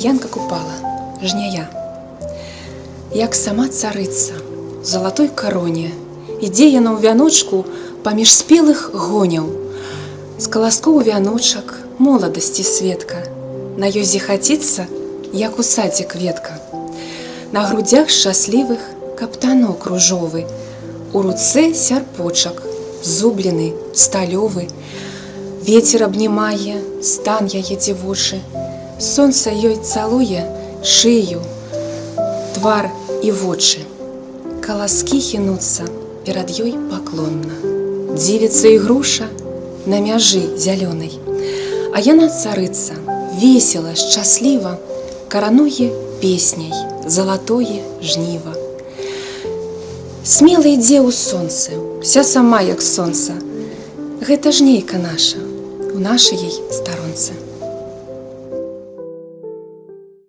Янка Купала, жняя. Як сама царыца, в залатой кароне, ідзе яна ў вяночку паміж спелых гоняў. З каласкоў вяночак, моладасці светка, на ёй зіхаціцца, як у садзе кветка. На грудзях шчаслівых каптанок ружовы, у руцэ сярпочак, зублены, сталёвы. Вецер абнімае стан яе дзявочы, сонца ёй цалуе шыю, твар і вочы. Каласкі хінуцца перад ёй паклонна. Дзівіцца ігруша на мяжы зялёнай. А яна царыца, весела, шчасліва, карануе песняй залатое жніва. Смела ідзе ў сонцы, вся сама як сонца. Гэта жнейка наша, у нашай старонцы.